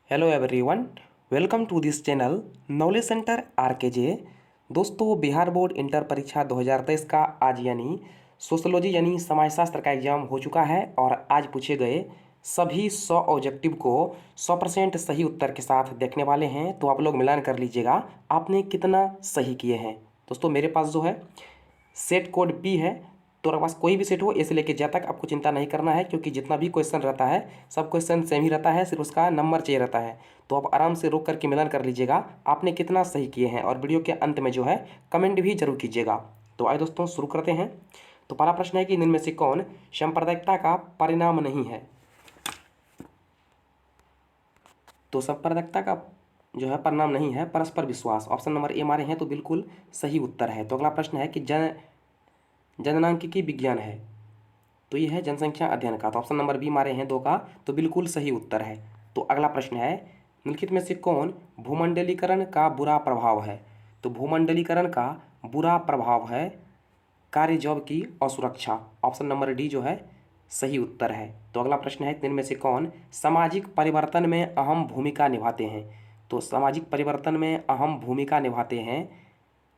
Hello everyone, welcome to this channel knowledge centre RKJ. दोस्तों, Bihar board inter परीक्षा 2023 का आज यानी सोशोलॉजी यानी समाजशास्त्र का एग्जाम हो चुका है और आज पूछे गए सभी 100 ऑब्जेक्टिव को 100% सही उत्तर के साथ देखने वाले हैं। तो आप लोग मिलान कर लीजिएगा आपने कितना सही किए हैं। दोस्तों, मेरे पास जो है सेट कोड पी है, तो अगर पास कोई भी सेट हो ऐसे लेके जब तक आपको चिंता नहीं करना है, क्योंकि जितना भी क्वेश्चन रहता है सब क्वेश्चन सेम ही रहता है, सिर्फ उसका नंबर चाहिए रहता है। तो आप आराम से रोक करके मिलान कर लीजिएगा आपने कितना सही किए हैं और वीडियो के अंत में जो है कमेंट भी जरूर कीजिएगा। तो आइए दोस्तों शुरू करते हैं। तो पहला प्रश्न है कि इनमें से कौन सांप्रदायिकता का परिणाम नहीं है। तो सांप्रदायिकता का जो है परिणाम नहीं है परस्पर विश्वास। ऑप्शन नंबर ए हमारे हैं तो बिल्कुल सही उत्तर है। तो अगला प्रश्न है कि जननांकिकी विज्ञान है, तो ये है जनसंख्या अध्ययन का। तो ऑप्शन नंबर बी मारे हैं 2 का, तो बिल्कुल सही उत्तर है। तो अगला प्रश्न है निम्नलिखित में से कौन भूमंडलीकरण का बुरा प्रभाव है। तो भूमंडलीकरण का बुरा प्रभाव है कार्य जॉब की असुरक्षा। ऑप्शन नंबर डी जो है सही उत्तर है। तो अगला प्रश्न है इनमें से कौन सामाजिक परिवर्तन में अहम भूमिका निभाते हैं। तो सामाजिक परिवर्तन में अहम भूमिका निभाते हैं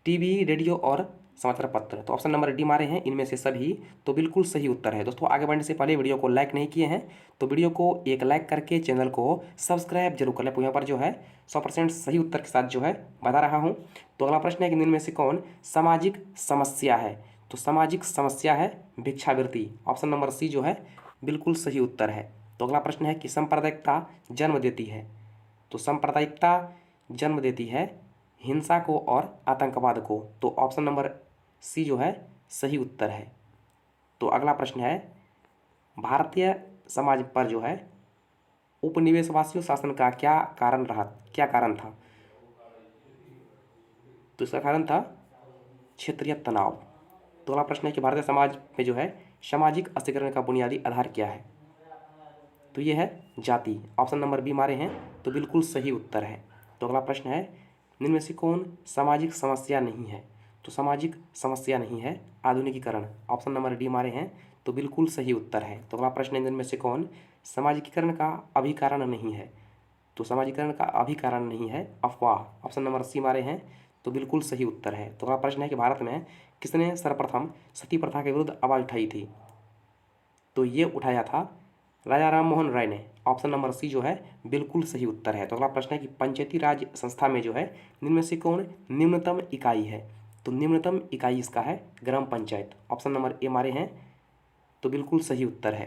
टीवी, रेडियो और समाचार पत्र। तो ऑप्शन नंबर डी मारे हैं इनमें से सभी, तो बिल्कुल सही उत्तर है। दोस्तों, आगे बढ़ने से पहले वीडियो को लाइक नहीं किए हैं तो वीडियो को एक लाइक करके चैनल को सब्सक्राइब जरूर कर लें। यहाँ पर जो है 100% सही उत्तर के साथ जो है बता रहा हूँ। तो अगला प्रश्न है कि इनमें से कौन सामाजिक समस्या है। तो सामाजिक समस्या है भिक्षावृत्ति। ऑप्शन नंबर सी जो है बिल्कुल सही उत्तर है। तो अगला प्रश्न है कि सांप्रदायिकता जन्म देती है। तो सांप्रदायिकता जन्म देती है हिंसा को और आतंकवाद को। तो ऑप्शन नंबर सी जो है सही उत्तर है। तो अगला प्रश्न है भारतीय समाज पर जो है उपनिवेशवासियों शासन का क्या कारण था। तो इसका कारण था क्षेत्रीय तनाव। तो अगला प्रश्न है कि भारतीय समाज में जो है सामाजिक अस्थिकरण का बुनियादी आधार क्या है। तो ये है जाति। ऑप्शन नंबर बी मारे हैं तो बिल्कुल सही उत्तर है। तो अगला प्रश्न है निम्न में से कौन सामाजिक समस्या नहीं है। तो सामाजिक समस्या नहीं है आधुनिकीकरण। ऑप्शन नंबर डी मारे हैं तो बिल्कुल सही उत्तर है। तो अगला प्रश्न है इनमें से कौन सामाजिकीकरण का अभिकारण नहीं है। तो सामाजिकरण का अभिकारण नहीं है अफवाह। ऑप्शन नंबर सी मारे हैं तो बिल्कुल सही उत्तर है। तो अगला प्रश्न है कि भारत में किसने सर्वप्रथम सती प्रथा के विरुद्ध आवाज़ उठाई थी। तो ये उठाया था राजा राम मोहन राय ने। ऑप्शन नंबर सी जो है बिल्कुल सही उत्तर है। तो अगला प्रश्न है कि पंचायती राज संस्था में जो है निम्न में से कौन निम्नतम इकाई है। तो निम्नतम इकाई इसका है ग्राम पंचायत। ऑप्शन नंबर ए मारे हैं तो बिल्कुल सही उत्तर है।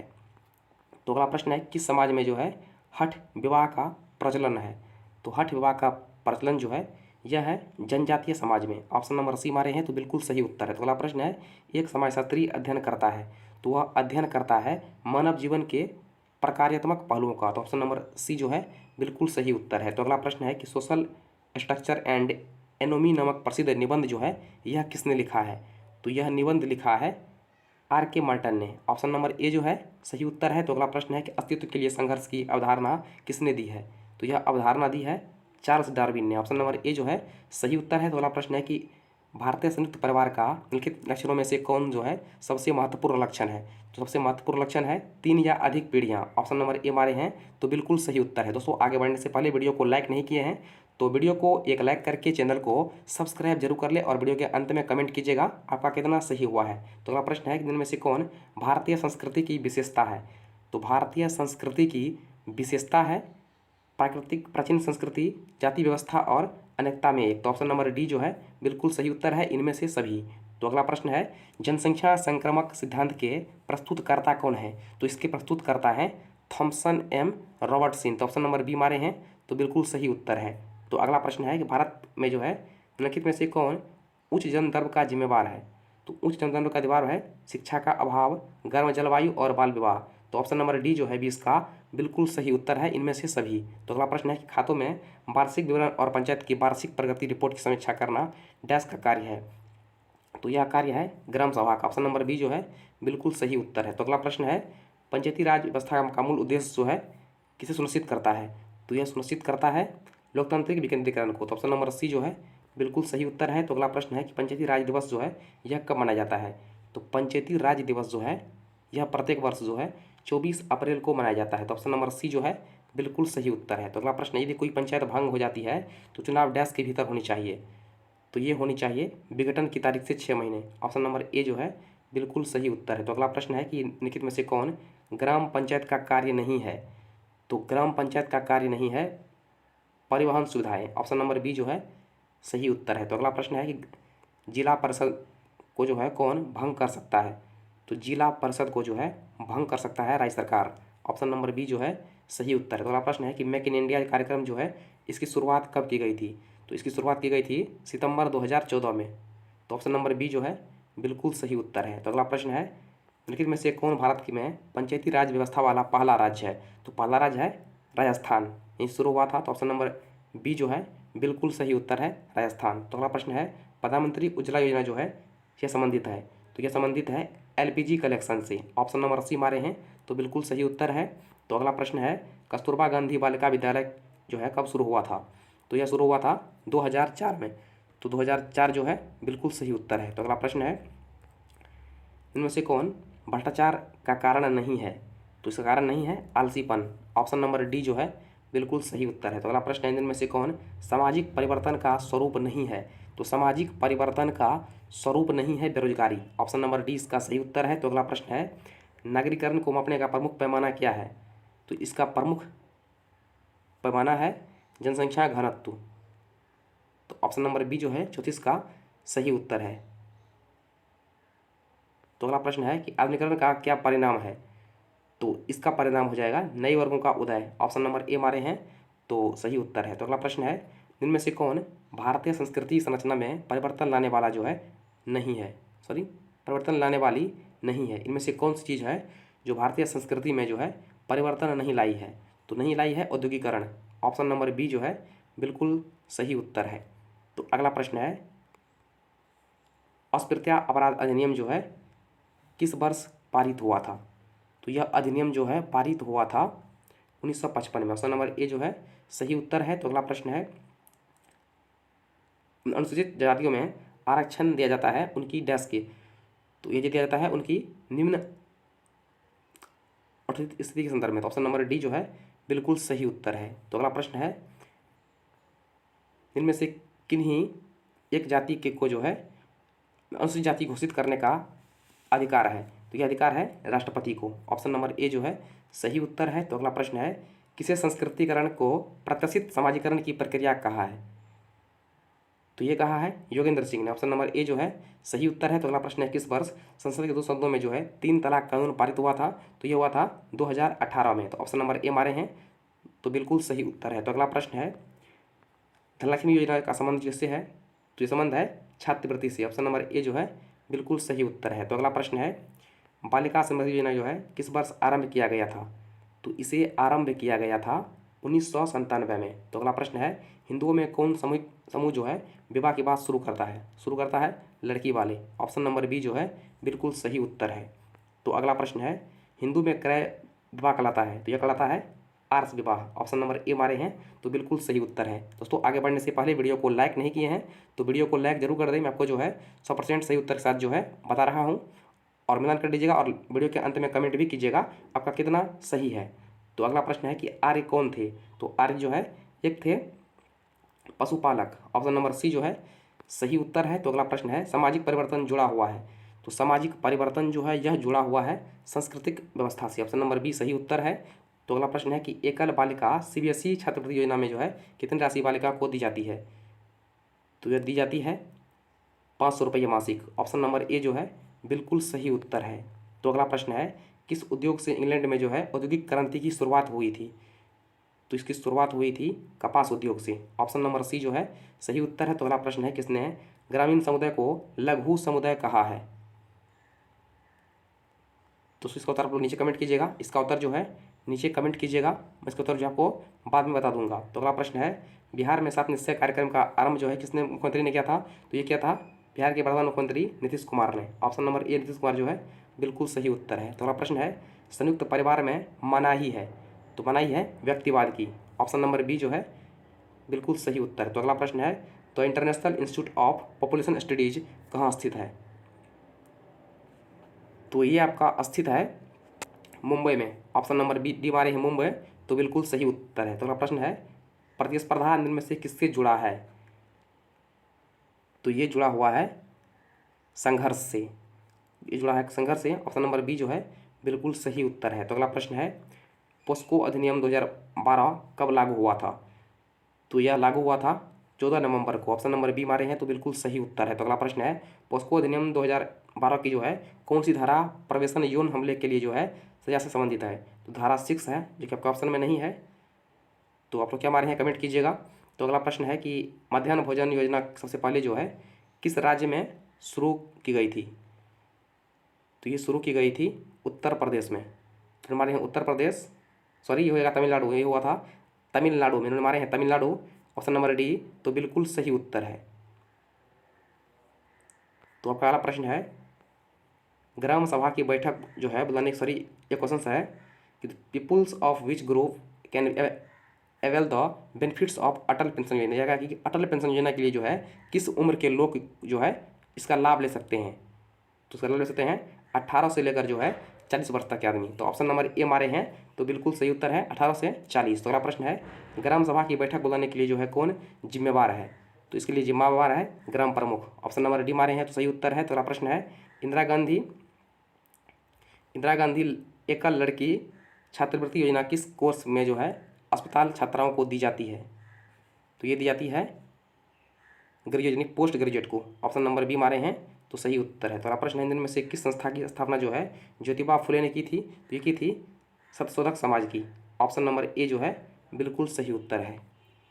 तो अगला प्रश्न है किस समाज में जो है हठ विवाह का प्रचलन है। तो हठ विवाह का प्रचलन जो है यह है जनजातीय समाज में। ऑप्शन नंबर सी मारे हैं तो बिल्कुल सही उत्तर है। तो अगला प्रश्न है एक समाजशास्त्री अध्ययन करता है। तो वह अध्ययन करता है मानव जीवन के प्रकार्यात्मक पहलुओं का। तो ऑप्शन नंबर सी जो है बिल्कुल सही उत्तर है। तो अगला प्रश्न है कि सोशल स्ट्रक्चर एंड एनोमी नामक प्रसिद्ध निबंध जो है यह किसने लिखा है। तो यह निबंध लिखा है आर के मार्टन ने। ऑप्शन नंबर ए जो है सही उत्तर है। तो अगला प्रश्न है कि अस्तित्व के लिए संघर्ष की अवधारणा किसने दी है। तो यह अवधारणा दी है चार्ल्स डार्विन ने। ऑप्शन नंबर ए जो है सही उत्तर है। तो अगला प्रश्न है कि भारतीय संयुक्त परिवार का निम्नलिखित लक्षणों में से कौन जो है सबसे महत्वपूर्ण लक्षण है। तो सबसे महत्वपूर्ण लक्षण है 3 या अधिक पीढ़ियाँ। ऑप्शन नंबर ए मारे हैं तो बिल्कुल सही उत्तर है। दोस्तों, आगे बढ़ने से पहले वीडियो को लाइक नहीं किए हैं तो वीडियो को एक लाइक करके चैनल को सब्सक्राइब जरूर कर ले और वीडियो के अंत में कमेंट कीजिएगा आपका कितना सही हुआ है। तो अगला प्रश्न है कि इनमें से कौन भारतीय संस्कृति की विशेषता है। तो भारतीय संस्कृति की विशेषता है प्राकृतिक प्राचीन संस्कृति, जाति व्यवस्था और अनेकता में एक। तो ऑप्शन नंबर डी जो है बिल्कुल सही उत्तर है इनमें से सभी। तो अगला प्रश्न है जनसंख्या संक्रामक सिद्धांत के प्रस्तुतकर्ता कौन है। तो इसके प्रस्तुतकर्ता हैं थॉमसन एम रॉबर्टसन। तो ऑप्शन नंबर बी मारे हैं तो बिल्कुल सही उत्तर है। तो अगला प्रश्न है कि भारत में जो है निम्नलिखित में से कौन उच्च जन्म दर का जिम्मेवार है। तो उच्च जन्म दर का जिम्मेवार है शिक्षा का अभाव, गर्म जलवायु और बाल विवाह। तो ऑप्शन नंबर डी जो है भी इसका बिल्कुल सही उत्तर है इनमें से सभी। तो अगला प्रश्न है कि खातों में वार्षिक विवरण और पंचायत की वार्षिक प्रगति रिपोर्ट की समीक्षा करना डैश का कार्य है। तो यह कार्य है ग्राम सभा का। ऑप्शन नंबर बी जो है बिल्कुल सही उत्तर है। तो अगला प्रश्न है पंचायती राज व्यवस्था का मूल उद्देश्य जो है किसे सुनिश्चित करता है। तो यह सुनिश्चित करता है लोकतांत्रिक विकेंद्रीकरण को। तो ऑप्शन नंबर सी जो है बिल्कुल सही उत्तर है। तो अगला प्रश्न है कि पंचायती राज दिवस जो है यह कब मनाया जाता है। तो पंचायती राज दिवस जो है यह प्रत्येक वर्ष जो है 24 अप्रैल को मनाया जाता है। तो ऑप्शन नंबर सी जो है बिल्कुल सही उत्तर है। तो अगला प्रश्न है, यदि कोई पंचायत भंग हो जाती है तो चुनाव डैश के भीतर होनी चाहिए। तो ये होनी चाहिए विघटन की तारीख से 6 महीने। ऑप्शन नंबर ए जो है बिल्कुल सही उत्तर है। तो अगला प्रश्न है कि निम्नलिखित में से कौन ग्राम पंचायत का कार्य नहीं है। तो ग्राम पंचायत का कार्य नहीं है परिवहन सुविधाएं। ऑप्शन नंबर बी जो है सही उत्तर है। तो अगला प्रश्न है कि जिला परिषद को जो है कौन भंग कर सकता है। तो जिला परिषद को जो है भंग कर सकता है राज्य सरकार। ऑप्शन नंबर बी जो है सही उत्तर है। तो अगला प्रश्न है कि मेक इन इंडिया कार्यक्रम जो है इसकी शुरुआत कब की गई थी। तो इसकी शुरुआत की गई थी सितंबर 2014 में। तो ऑप्शन नंबर बी जो है बिल्कुल सही उत्तर है। तो अगला प्रश्न है, निम्नलिखित में से कौन भारत की में पंचायती राज व्यवस्था वाला पहला राज्य है। तो पहला राज्य है राजस्थान, यहीं शुरू हुआ था। तो ऑप्शन नंबर बी जो है बिल्कुल सही उत्तर है राजस्थान। तो अगला प्रश्न है, प्रधानमंत्री उज्ज्वला योजना जो है यह संबंधित है। तो यह संबंधित है एलपीजी कलेक्शन से। ऑप्शन नंबर सी मारे हैं तो बिल्कुल सही उत्तर है। तो अगला प्रश्न है, कस्तूरबा गांधी बालिका विद्यालय जो है कब शुरू हुआ था। तो यह शुरू हुआ था 2004 में। तो 2004 जो है बिल्कुल सही उत्तर है। तो अगला प्रश्न है, इनमें से कौन भ्रष्टाचार का कारण नहीं है। तो इसका कारण नहीं है आलसीपन। ऑप्शन नंबर डी जो है बिल्कुल सही उत्तर है। तो अगला प्रश्न है, इनमें से कौन सामाजिक परिवर्तन का स्वरूप नहीं है। तो सामाजिक परिवर्तन का स्वरूप नहीं है बेरोजगारी। ऑप्शन नंबर डी इसका सही उत्तर है। तो अगला प्रश्न है, नागरीकरण को मापने का प्रमुख पैमाना क्या है। तो इसका प्रमुख पैमाना है जनसंख्या घनत्व। तो ऑप्शन नंबर बी जो है 34 का सही उत्तर है। तो अगला प्रश्न है कि आधुनिकीकरण का क्या परिणाम है। तो इसका परिणाम हो जाएगा नए वर्गों का उदय। ऑप्शन नंबर ए मारे हैं तो सही उत्तर है। तो अगला प्रश्न है, इनमें से कौन भारतीय संस्कृति संरचना में परिवर्तन लाने वाला जो है नहीं है, परिवर्तन लाने वाली नहीं है। इनमें से कौन सी चीज़ है जो भारतीय संस्कृति में जो है परिवर्तन नहीं लाई है। तो नहीं लाई है औद्योगिकरण। ऑप्शन नंबर बी जो है बिल्कुल सही उत्तर है। तो अगला प्रश्न है, अस्पृश्यता अपराध अधिनियम जो है किस वर्ष पारित हुआ था। तो यह अधिनियम जो है पारित हुआ था 1955 में। ऑप्शन नंबर ए जो है सही उत्तर है। तो अगला प्रश्न है, अनुसूचित जातियों में आरक्षण दिया जाता है उनकी डैश के। तो ये दिया जाता है उनकी निम्न अर्थित स्थिति के संदर्भ में। तो ऑप्शन नंबर डी जो है बिल्कुल सही उत्तर है। तो अगला प्रश्न है, इनमें से किन्हीं एक जाति के को जो है अनुसूचित जाति घोषित करने का अधिकार है। तो यह अधिकार है राष्ट्रपति को। ऑप्शन नंबर ए जो है सही उत्तर है। तो अगला प्रश्न है, किसे संस्कृतिकरण को प्रत्याशित समाजीकरण की प्रक्रिया कहा है। तो ये कहा है योगेंद्र सिंह ने। ऑप्शन नंबर ए जो है सही उत्तर है। तो अगला प्रश्न है, किस वर्ष संसद के 2 सदनों में जो है 3 तलाक कानून पारित हुआ था। तो ये हुआ था 2018 में। तो ऑप्शन नंबर ए मारे हैं तो बिल्कुल सही उत्तर है। तो अगला प्रश्न है, धनलक्ष्मी योजना का संबंध किससे है। तो ये संबंध है छात्रवृत्ति से। ऑप्शन नंबर ए जो है बिल्कुल सही उत्तर है। तो अगला प्रश्न है, बालिका समृद्धि योजना जो है किस वर्ष आरंभ किया गया था। तो इसे आरंभ किया गया था 1997 में। तो अगला प्रश्न है, हिंदुओं में कौन समूह जो है विवाह की बात शुरू करता है लड़की वाले। ऑप्शन नंबर बी जो है बिल्कुल सही उत्तर है। तो अगला प्रश्न है, हिंदू में क्रय विवाह कहलाता है। तो यह कहलाता है आर्ष विवाह। ऑप्शन नंबर ए मारे हैं तो बिल्कुल सही उत्तर है। दोस्तों आगे बढ़ने से पहले वीडियो को लाइक नहीं किए हैं तो वीडियो को लाइक जरूर कर दें। मैं आपको जो है 100% सही उत्तर के साथ जो है बता रहा हूँ, और मिलान कर दीजिएगा और वीडियो के अंत में कमेंट भी कीजिएगा आपका कितना सही है। तो अगला प्रश्न है कि आर्य कौन थे। तो आर्य जो है एक थे पशुपालक। ऑप्शन नंबर सी जो है सही उत्तर है। तो अगला प्रश्न है, सामाजिक परिवर्तन जुड़ा हुआ है। तो सामाजिक परिवर्तन जो है यह जुड़ा हुआ है सांस्कृतिक व्यवस्था से। ऑप्शन नंबर बी सही उत्तर है। तो अगला प्रश्न है कि एकल बालिका सीबीएसई छात्रवृत्ति योजना में जो है कितनी राशि बालिका को दी जाती है। तो यह दी जाती है 500 रुपये मासिक। ऑप्शन नंबर ए जो है बिल्कुल सही उत्तर है। तो अगला प्रश्न है, किस उद्योग से इंग्लैंड में जो है औद्योगिक क्रांति की शुरुआत हुई थी। तो इसकी शुरुआत हुई थी कपास उद्योग से। ऑप्शन नंबर सी जो है सही उत्तर है। तो अगला प्रश्न है, किसने ग्रामीण समुदाय को लघु समुदाय कहा है। तो इसका उत्तर आप लोग नीचे कमेंट कीजिएगा। इसका उत्तर जो है नीचे कमेंट कीजिएगा, मैं इसका उत्तर जो आपको बाद में बता दूंगा। तो अगला प्रश्न है, बिहार में 7 निश्चय कार्यक्रम का आरंभ जो है किसने मुख्यमंत्री ने किया था। तो ये किया था बिहार के वर्तमान मुख्यमंत्री नीतीश कुमार ने। Option number A Nitish Kumar जो है बिल्कुल सही उत्तर है। तो अगला प्रश्न है, संयुक्त परिवार में मनाही है। तो मनाही है व्यक्तिवाद की। ऑप्शन नंबर बी जो है बिल्कुल सही उत्तर है। तो अगला प्रश्न है, तो international institute of population studies कहाँ स्थित है। तो ये आपका स्थित है मुंबई में। ऑप्शन नंबर बी डी मारे हैं मुंबई। तो बिल्कुल सही उत्तर है। तो अगला प्रश्न है प्रतिस्पर्धा निम्न में से किससे जुड़ा है? तो ये जुड़ा हुआ है संघर्ष से, ये जुड़ा है संघर्ष से। ऑप्शन नंबर बी जो है बिल्कुल सही उत्तर है। तो अगला प्रश्न है पोस्को अधिनियम 2012 कब लागू हुआ था? तो यह लागू हुआ था 14 नवंबर को। ऑप्शन नंबर बी मारे हैं तो बिल्कुल सही उत्तर है। तो अगला प्रश्न है पोस्को अधिनियम 2012 की जो है कौन सी धारा प्रवेशन यौन हमले के लिए जो है सजा से संबंधित है? तो धारा 6 है, जो कि आपका ऑप्शन में नहीं है। तो आप लोग क्या मारे हैं कमेंट कीजिएगा। तो अगला प्रश्न है कि मध्याह्न भोजन योजना सबसे पहले जो है किस राज्य में शुरू की गई थी? तो ये शुरू की गई थी उत्तर प्रदेश में। तो हमारे यहाँ उत्तर प्रदेश, सॉरी ये होगा तमिलनाडु, ये हुआ था तमिलनाडु में, इन्होंने हमारे हैं तमिलनाडु। ऑप्शन नंबर डी तो बिल्कुल सही उत्तर है। तो आपका अगला प्रश्न है ग्राम सभा की बैठक जो है बुलाने, सॉरी ये क्वेश्चन है कि peoples of which group can avail the benefits of Atal Pension Yojana, यह कि अटल पेंशन योजना के लिए जो है किस उम्र के लोग जो है इसका लाभ ले सकते हैं? तो इसका लाभ ले सकते हैं 18 से लेकर जो है 40 वर्ष तक के आदमी। तो ऑप्शन नंबर ए हमारे हैं तो बिल्कुल सही उत्तर है 18 से 40। तो अगला प्रश्न है ग्राम सभा की बैठक बुलाने के लिए जो है कौन जिम्मेवार है? तो इसके लिए जिम्मेवार है ग्राम प्रमुख। ऑप्शन नंबर डी मारे हैं तो सही उत्तर है। तो अगला प्रश्न है इंदिरा गांधी एकल लड़की छात्रवृत्ति योजना किस कोर्स में जो है अस्पताल छात्राओं को दी जाती है? तो ये दी जाती है ग्रेजुएट यानी पोस्ट ग्रेजुएट को। ऑप्शन नंबर बी मारे हैं तो सही उत्तर है। तो अगला प्रश्न है इनमें से किस संस्था की स्थापना जो है ज्योतिबा फुले ने की थी? तो ये की थी सत्यशोधक समाज की। ऑप्शन नंबर ए जो है बिल्कुल सही उत्तर है।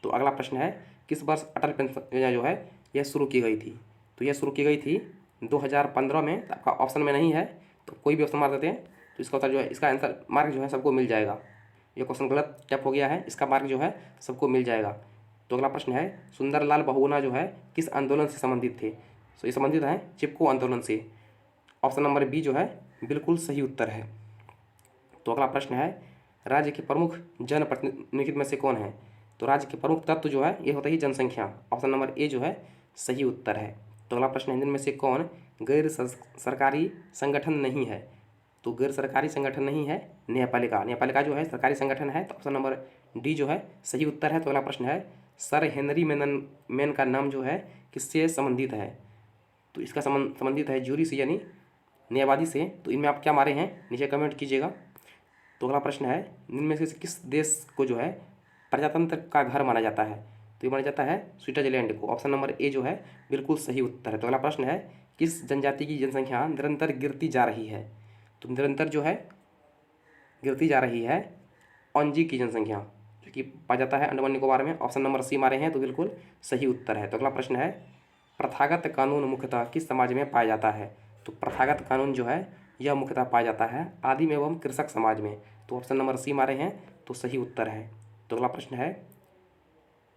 तो अगला प्रश्न है किस वर्ष अटल पेंशन योजना जो है यह शुरू की गई थी? तो यह शुरू की गई थी 2015 में। तो आपका ऑप्शन में नहीं है तो कोई भी ऑप्शन मार देते हैं तो इसका उत्तर जो है, इसका आंसर मार्क जो है सबको मिल जाएगा। ये क्वेश्चन गलत टैप हो गया है, इसका मार्क जो है सबको मिल जाएगा। तो अगला प्रश्न है सुंदरलाल बहुगुणा जो है किस आंदोलन से संबंधित थे? तो ये संबंधित है चिपको आंदोलन से। ऑप्शन नंबर बी जो है बिल्कुल सही उत्तर है। तो अगला प्रश्न है राज्य के प्रमुख जनप्रतिनिधि में से कौन है? तो राज्य के प्रमुख तत्व जो है ये होता है जनसंख्या। ऑप्शन नंबर ए जो है सही उत्तर है। तो अगला प्रश्न है इनमें से कौन गैर सरकारी संगठन नहीं है? तो गैर सरकारी संगठन नहीं है न्यायपालिका। न्यायपालिका जो है सरकारी संगठन है। तो ऑप्शन नंबर डी जो है सही उत्तर है। तो अगला प्रश्न है सर हेनरी मेन का नाम जो है किससे संबंधित है? तो इसका संबंधित है जूरी से यानी न्यायवादी से। तो इनमें आप क्या मारे हैं नीचे कमेंट कीजिएगा। तो अगला प्रश्न है इनमें से किस देश को जो है प्रजातंत्र का घर माना जाता है? तो ये माना जाता है स्विट्जरलैंड को। ऑप्शन नंबर ए जो है बिल्कुल सही उत्तर है। तो अगला प्रश्न है किस जनजाति की जनसंख्या निरंतर गिरती जा रही है? तो निरंतर जो है गिरती जा रही है ओंजी की जनसंख्या, जो कि पाया जाता है अंडमान निकोबार में। ऑप्शन नंबर सी मारे हैं तो बिल्कुल सही उत्तर है। तो अगला प्रश्न है प्रथागत कानून मुख्यतः किस समाज में पाया जाता है? तो प्रथागत कानून जो है यह मुख्यतः पाया जाता है आदिम एवं कृषक समाज में। तो ऑप्शन नंबर सी मारे हैं तो सही उत्तर है। तो अगला प्रश्न है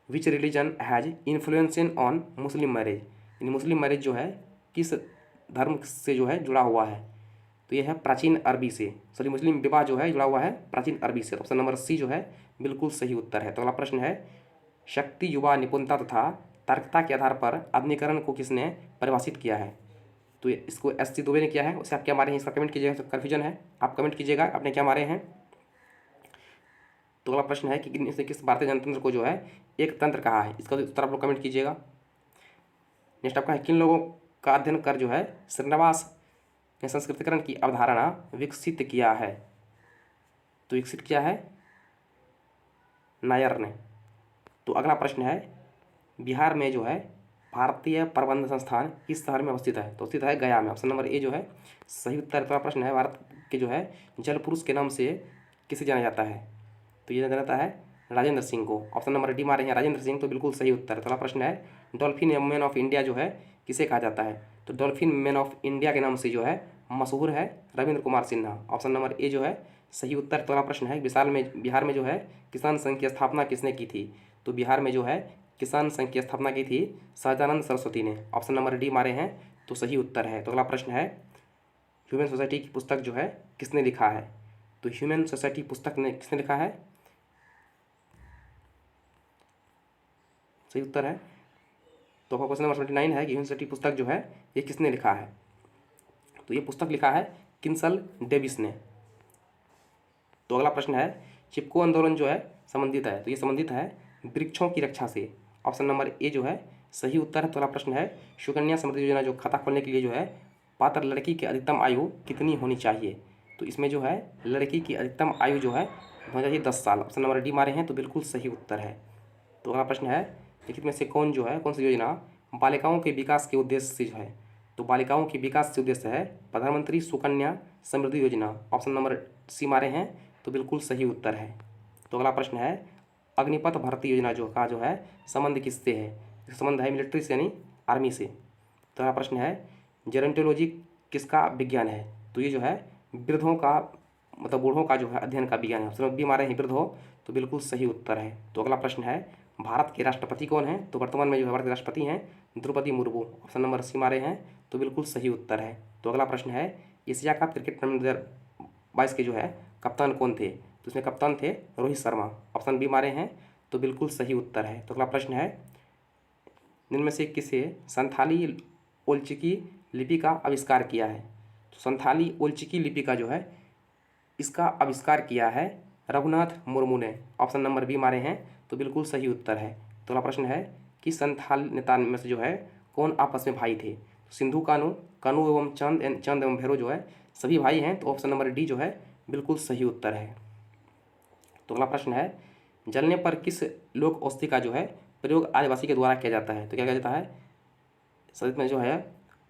विच religion has influence on Muslim marriage, यानी मुस्लिम मैरिज जो है किस धर्म से जो है जुड़ा हुआ है? तो यह है प्राचीन अरबी से, सॉरी मुस्लिम विवाह जो है जुड़ा हुआ है प्राचीन अरबी से। तो ऑप्शन नंबर सी जो है बिल्कुल सही उत्तर है। तो अगला प्रश्न है शक्ति युवा निपुणता तथा तार्किकता के आधार पर आधुनिकीकरण को किसने परिभाषित किया है? तो इसको एस.सी. दुबे ने किया है। उसे आप क्या मारे हैं इसका कमेंट कीजिएगा। तो कन्फ्यूजन है आप कमेंट कीजिएगा आपने क्या मारे हैं। तो अगला प्रश्न है कि इनसे किस भारतीय जनतंत्र को जो है एक तंत्र कहा है? इसका उत्तर आप लोग कमेंट कीजिएगा। नेक्स्ट आपका है किन लोगों का अध्ययन कर जो है श्रीनिवास ने संस्कृतिकरण की अवधारणा विकसित किया है? तो विकसित किया है नायर ने। तो अगला प्रश्न है बिहार में जो है भारतीय प्रबंध संस्थान किस शहर में अवस्थित है? तो स्थित है गया में। ऑप्शन नंबर ए जो है सही उत्तर। तो प्रश्न है भारत के जो है जल पुरुष के नाम से किसे जाना जाता है? तो ये जाना जाता है राजेंद्र सिंह को। ऑप्शन नंबर डी मारे हैं राजेंद्र सिंह, तो बिल्कुल सही उत्तर है। तो प्रश्न है डॉल्फिन मैन ऑफ इंडिया जो है किसे कहा जाता है? तो डॉल्फिन मैन ऑफ इंडिया के नाम से जो है मशहूर है Ravindra Kumar Sinha. Option number A जो है सही उत्तर। तो अगला प्रश्न है बिहार में जो है किसान संघ की स्थापना किसने की थी? तो बिहार में जो है किसान संघ की स्थापना की थी सहजानंद सरस्वती ने। ऑप्शन नंबर डी मारे हैं तो सही उत्तर है। तो अगला प्रश्न है ह्यूमन सोसाइटी की पुस्तक जो है किसने लिखा है? तो ह्यूमन सोसाइटी पुस्तक ने किसने लिखा है? सही उत्तर है। तो आपका क्वेश्चन नंबर 29 है कि ह्यूमन सोसाइटी पुस्तक जो है ये किसने लिखा है? तो ये पुस्तक लिखा है किंसल डेविस ने। तो अगला प्रश्न है चिपको आंदोलन जो है संबंधित है, तो ये संबंधित है वृक्षों की रक्षा से। ऑप्शन नंबर ए जो है सही उत्तर है। तो अगला प्रश्न है सुकन्या समृद्धि योजना जो खाता खोलने के लिए जो है पात्र लड़की की अधिकतम आयु कितनी होनी चाहिए? तो इसमें जो है लड़की की अधिकतम आयु जो है होना चाहिए 10 साल। ऑप्शन नंबर डी मारे हैं तो बिल्कुल सही उत्तर है। तो अगला प्रश्न है निम्नलिखित में से कौन सी योजना बालिकाओं के विकास के उद्देश्य से जो है? तो बालिकाओं के विकास से उद्देश्य है प्रधानमंत्री सुकन्या समृद्धि योजना। ऑप्शन नंबर सी मारे हैं तो बिल्कुल सही उत्तर है। तो अगला प्रश्न है अग्निपथ भर्ती योजना जो है संबंध किससे है? संबंध है मिलिट्री से यानी आर्मी से। तो अगला प्रश्न है जेरोंटोलॉजी किसका विज्ञान है? तो ये जो है वृद्धों का मतलब बूढ़ों का जो है अध्ययन का विज्ञान है। ऑप्शन बी मारे हैं वृद्ध हो तो बिल्कुल सही उत्तर है। तो अगला प्रश्न है भारत के राष्ट्रपति कौन है? तो वर्तमान में जो है भारत के राष्ट्रपति हैं Droupadi Murmu. Option number c मारे हैं तो बिल्कुल सही उत्तर है। तो अगला प्रश्न है एशिया कप क्रिकेट टूर्नामेंट 2022 के जो है कप्तान कौन थे? तो इसमें कप्तान थे रोहित शर्मा। ऑप्शन बी मारे हैं तो बिल्कुल सही उत्तर है। तो अगला प्रश्न है निम्न में से किसे संथाली ओलचिकी लिपि का आविष्कार किया है? तो संथाली ओलचिकी लिपि का जो है इसका आविष्कार किया है रघुनाथ मुर्मू ने। ऑप्शन नंबर बी मारे हैं तो बिल्कुल सही उत्तर है। तो अगला प्रश्न है कि संथाल नेता में से जो है कौन आपस में भाई थे? तो सिंधु कानू एवं चंद एवं भैरव जो है सभी भाई हैं। तो ऑप्शन नंबर डी जो है बिल्कुल सही उत्तर है। तो अगला प्रश्न है जलने पर किस लोक औषधि का जो है प्रयोग आदिवासी के द्वारा किया जाता है? तो क्या किया जाता है? सभी में जो है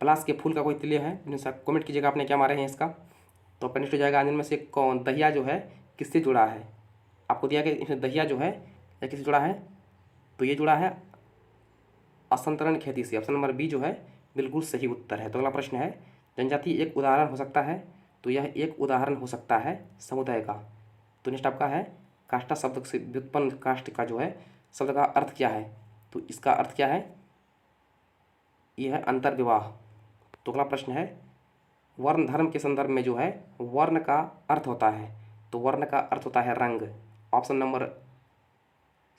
पलाश के फूल का कोई तिल्य है? कमेंट कीजिएगा आपने क्या मारे हैं इसका। तो आपका नेक्स्ट हो जाएगा इनमें से कौन दहिया जो है किससे जुड़ा है? आपको दिया गया इसमें दहिया जो है या किससे जुड़ा है? तो ये जुड़ा है असंतरण खेती से। ऑप्शन नंबर बी जो है बिल्कुल सही उत्तर है। तो अगला प्रश्न है जनजाति एक उदाहरण हो सकता है? तो यह एक उदाहरण हो सकता है समुदाय का। तो नेक्स्ट आपका है काष्ठा शब्द से व्युत्पन्न काष्ठ का जो है शब्द का अर्थ क्या है? तो इसका अर्थ क्या है? यह है अंतर्विवाह। तो अगला प्रश्न है वर्ण धर्म के संदर्भ में जो है वर्ण का अर्थ होता है? तो वर्ण का अर्थ होता है रंग। ऑप्शन नंबर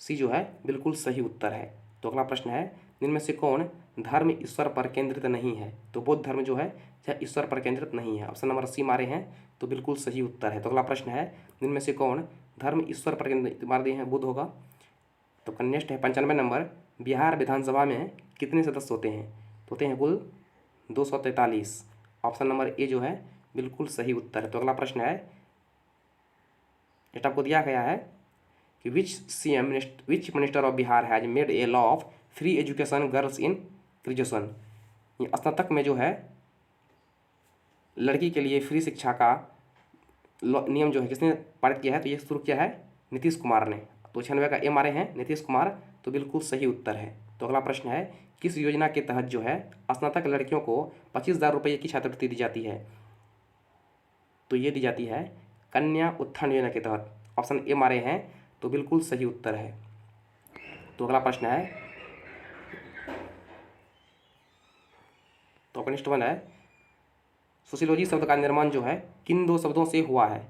सी जो है बिल्कुल सही उत्तर है। तो अगला प्रश्न है इनमें से कौन धर्म ईश्वर पर केंद्रित नहीं है? तो बौद्ध धर्म जो है यह ईश्वर पर केंद्रित नहीं है। ऑप्शन नंबर सी मारे हैं तो बिल्कुल सही उत्तर है। तो अगला प्रश्न है इनमें से कौन धर्म ईश्वर पर केंद्रित मार दिए हैं? बुद्ध होगा। तो नेक्स्ट है 95 नंबर बिहार विधानसभा में कितने सदस्य होते हैं? तो होते हैं कुल 243। ऑप्शन नंबर ए जो है बिल्कुल सही उत्तर है। तो अगला प्रश्न है आपको दिया गया है कि which minister of Bihar has made a law of free education girls in graduation. ये स्नातक में जो है लड़की के लिए फ्री शिक्षा का नियम जो है किसने पारित किया है? तो ये शुरू किया है नीतीश कुमार ने। तो 96 का ए मारे हैं नीतीश कुमार तो बिल्कुल सही उत्तर है। तो अगला प्रश्न है किस योजना के तहत जो है स्नातक लड़कियों को 25,000 रुपये की छात्रवृत्ति दी जाती है? तो ये दी जाती है कन्या उत्थान योजना के तहत। ऑप्शन ए मारे हैं तो बिल्कुल सही उत्तर है। तो अगला प्रश्न है तो नेक्स्ट वन है सोशियोलॉजी शब्द का निर्माण जो है किन दो शब्दों से हुआ है?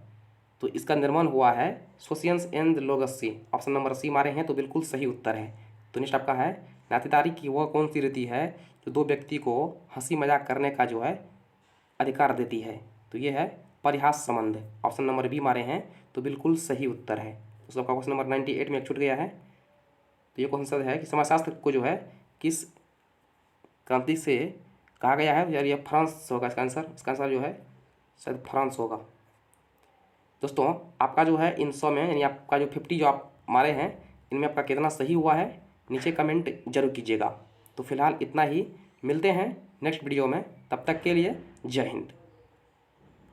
तो इसका निर्माण हुआ है सोशियंस एंड लोगस से। ऑप्शन नंबर सी मारे हैं तो बिल्कुल सही उत्तर है। तो नेक्स्ट आपका है नातेदारी की वह कौन सी रीति है जो दो व्यक्ति को हंसी मजाक करने का जो है अधिकार देती है? तो ये है परिहास संबंध। ऑप्शन नंबर बी मारे हैं तो बिल्कुल सही उत्तर है। तो आपका क्वेश्चन नंबर 98 में छूट गया है। तो ये क्वेश्चन है कि समाजशास्त्र को जो है किस क्रांति से कहा गया है? यार ये फ्रांस होगा इसका आंसर जो है शायद फ्रांस होगा। दोस्तों आपका जो है इन 100 में यानी आपका जो 50 जो आप मारे हैं इनमें आपका कितना सही हुआ है नीचे कमेंट जरूर कीजिएगा। तो फिलहाल इतना ही, मिलते हैं नेक्स्ट वीडियो में, तब तक के लिए जय हिंद।